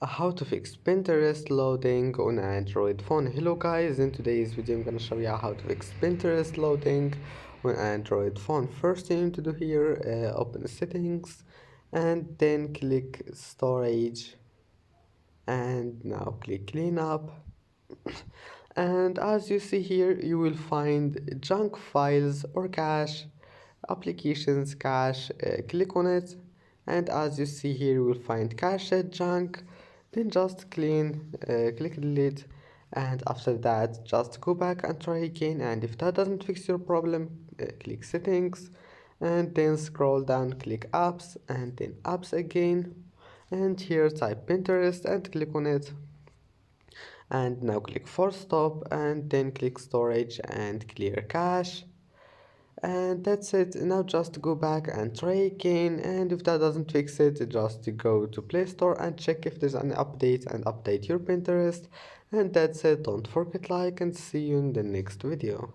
How to fix Pinterest loading on Android phone. Hello guys, in today's video I'm gonna show you how to fix Pinterest loading on Android phone. First thing to do here, open settings and then click storage and now click cleanup. And as you see here, you will find junk files or cache applications cache. Click on it, and as you see here, you will find cached junk. Then just click delete, and after that, just go back and try again. And if that doesn't fix your problem, click settings, and then scroll down, click apps, and then apps again. And here type Pinterest and click on it, and now click force stop and then click storage and clear cache, and that's it. Now just go back and try again, and if that doesn't fix it, just go to Play Store and check if there's an update and update your Pinterest. And that's it. Don't forget like and see you in the next video.